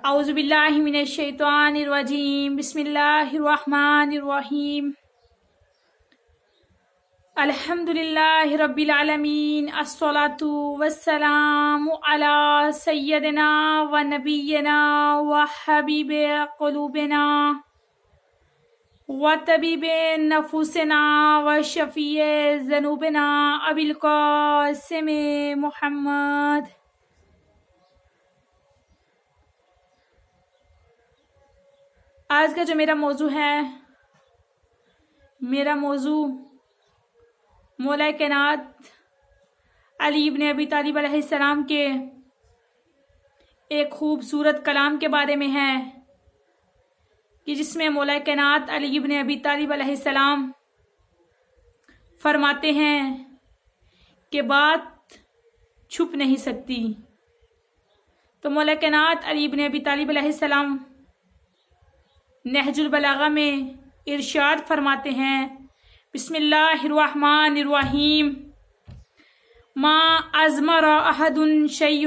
اعوذ باللہ من الشیطان الرجیم بسم اللہ الرحمن الرحیم الحمد للہ رب العالمین الصلاة والسلام علی سیدنا و نبینا و حبیب قلوبنا و طبیب نفوسنا و شفیع ذنوبنا ابی القاسم محمد۔ آج کا جو میرا موضوع ہے، میرا موضوع مولا کائنات علی ابن ابی طالب علیہ السلام کے ایک خوبصورت کلام کے بارے میں ہے کہ جس میں مولا کائنات علی ابن ابی طالب علیہ السلام فرماتے ہیں کہ بات چھپ نہیں سکتی۔ تو مولا کائنات علی ابن ابی طالب علیہ السلام نہج البلاغہ میں ارشاد فرماتے ہیں، بسم اللہ الرحمن الرحیم، ما ازمر احد شیء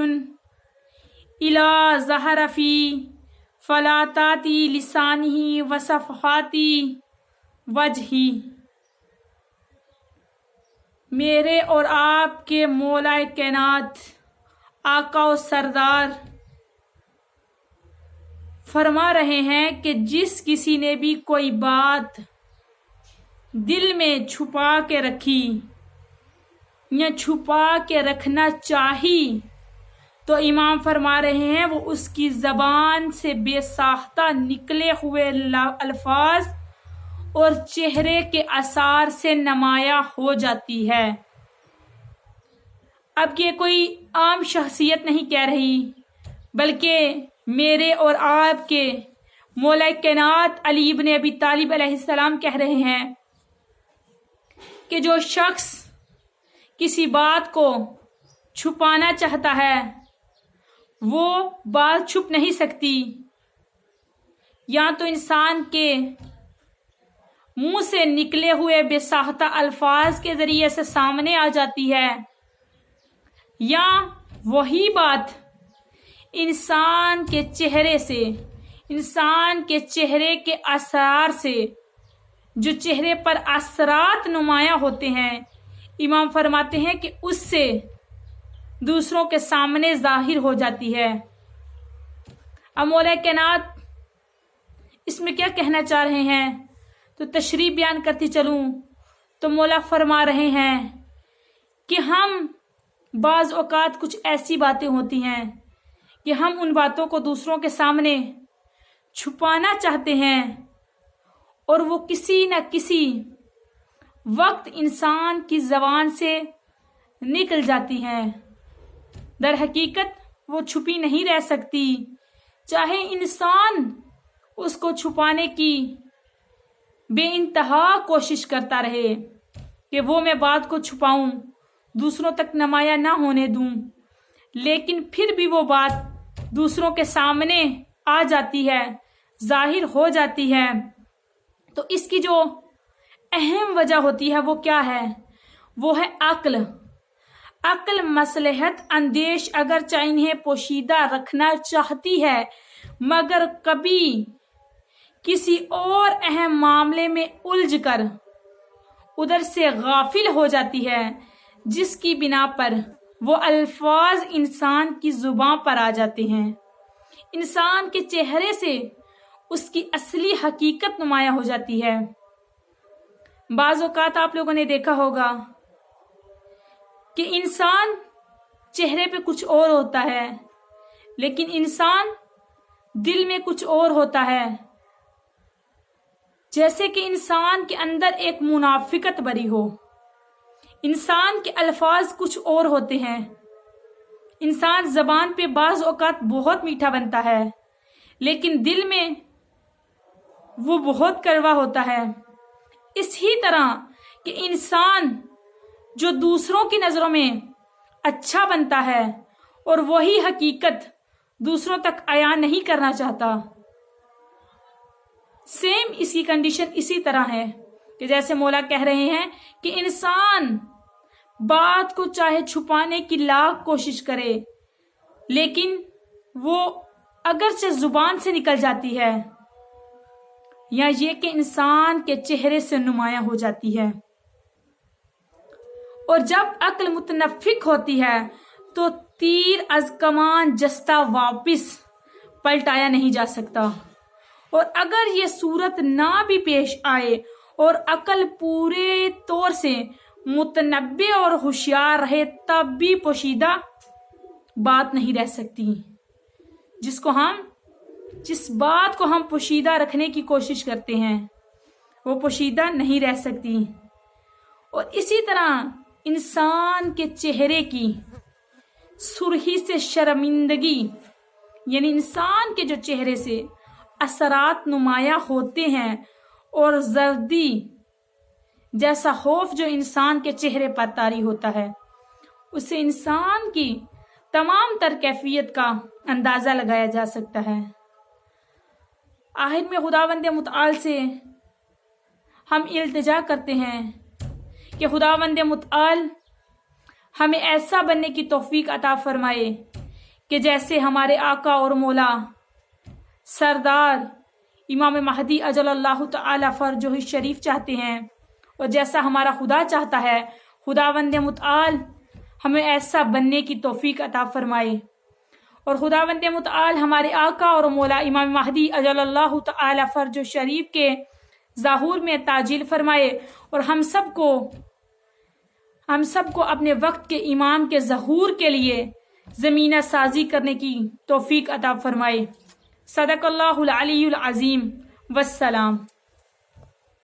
الا ظہر فی فلاتاتی لسانہ و صفحاتی وجہی۔ میرے اور آپ کے مولا کائنات آقا و سردار فرما رہے ہیں کہ جس کسی نے بھی کوئی بات دل میں چھپا کے رکھی یا چھپا کے رکھنا چاہی تو امام فرما رہے ہیں وہ اس کی زبان سے بے ساختہ نکلے ہوئے الفاظ اور چہرے کے آثار سے نمایاں ہو جاتی ہے۔ اب یہ کوئی عام شخصیت نہیں کہہ رہی، بلکہ میرے اور آپ کے مولا کائنات علی ابن ابی طالب علیہ السلام کہہ رہے ہیں کہ جو شخص کسی بات کو چھپانا چاہتا ہے وہ بات چھپ نہیں سکتی، یا تو انسان کے منہ سے نکلے ہوئے بے ساختہ الفاظ کے ذریعے سے سامنے آ جاتی ہے، یا وہی بات انسان کے چہرے سے، انسان کے چہرے کے اثرات سے، جو چہرے پر اثرات نمایاں ہوتے ہیں، امام فرماتے ہیں کہ اس سے دوسروں کے سامنے ظاہر ہو جاتی ہے۔ اب مولا کائنات اس میں کیا کہنا چاہ رہے ہیں تو تشریح بیان کرتی چلوں تو مولا فرما رہے ہیں کہ ہم بعض اوقات کچھ ایسی باتیں ہوتی ہیں کہ ہم ان باتوں کو دوسروں کے سامنے چھپانا چاہتے ہیں، اور وہ کسی نہ کسی وقت انسان کی زبان سے نکل جاتی ہیں۔ در حقیقت وہ چھپی نہیں رہ سکتی، چاہے انسان اس کو چھپانے کی بے انتہا کوشش کرتا رہے کہ وہ میں بات کو چھپاؤں، دوسروں تک نمایاں نہ ہونے دوں، لیکن پھر بھی وہ بات دوسروں کے سامنے آ جاتی ہے، ظاہر ہو جاتی ہے۔ تو اس کی جو اہم وجہ ہوتی ہے وہ کیا ہے؟ وہ ہے عقل۔ عقل مصلحت اندیش اگرچہ انہیں پوشیدہ رکھنا چاہتی ہے، مگر کبھی کسی اور اہم معاملے میں الجھ کر ادھر سے غافل ہو جاتی ہے، جس کی بنا پر وہ الفاظ انسان کی زبان پر آ جاتے ہیں، انسان کے چہرے سے اس کی اصلی حقیقت نمایاں ہو جاتی ہے۔ بعض اوقات آپ لوگوں نے دیکھا ہوگا کہ انسان چہرے پہ کچھ اور ہوتا ہے، لیکن انسان دل میں کچھ اور ہوتا ہے، جیسے کہ انسان کے اندر ایک منافقت بری ہو۔ انسان کے الفاظ کچھ اور ہوتے ہیں، انسان زبان پہ بعض اوقات بہت میٹھا بنتا ہے، لیکن دل میں وہ بہت کڑوا ہوتا ہے۔ اسی طرح کہ انسان جو دوسروں کی نظروں میں اچھا بنتا ہے اور وہی حقیقت دوسروں تک عیاں نہیں کرنا چاہتا، سیم اسی کنڈیشن اسی طرح ہے کہ جیسے مولا کہہ رہے ہیں کہ انسان بات کو چاہے چھپانے کی لاکھ کوشش کرے، لیکن وہ اگرچہ زبان سے نکل جاتی ہے یا یہ کہ انسان کے چہرے سے نمایاں ہو جاتی ہے، اور جب عقل متنفق ہوتی ہے تو تیر از کمان جستہ واپس پلٹایا نہیں جا سکتا، اور اگر یہ صورت نہ بھی پیش آئے اور عقل پورے طور سے متنبع اور ہوشیار رہے تب بھی پوشیدہ بات نہیں رہ سکتی۔ جس بات کو ہم پوشیدہ رکھنے کی کوشش کرتے ہیں وہ پوشیدہ نہیں رہ سکتی۔ اور اسی طرح انسان کے چہرے کی سرخی سے شرمندگی، یعنی انسان کے جو چہرے سے اثرات نمایاں ہوتے ہیں، اور زردی جیسا خوف جو انسان کے چہرے پر طاری ہوتا ہے، اس سے انسان کی تمام تر کیفیت کا اندازہ لگایا جا سکتا ہے۔ آخر میں خداوند متعال سے ہم التجا کرتے ہیں کہ خداوند متعال ہمیں ایسا بننے کی توفیق عطا فرمائے کہ جیسے ہمارے آقا اور مولا سردار امام مہدی اجل اللہ تعالی فرجہ شریف چاہتے ہیں، اور جیسا ہمارا خدا چاہتا ہے، خداوند متعال ہمیں ایسا بننے کی توفیق عطا فرمائے، اور خداوند متعال ہمارے آقا اور مولا امام مہدی اجل اللہ تعالی فرجہ شریف کے ظہور میں تعجیل فرمائے، اور ہم سب کو اپنے وقت کے امام کے ظہور کے لیے زمینہ سازی کرنے کی توفیق عطا فرمائے۔ صدق اللہ العلی العظیم، والسلام۔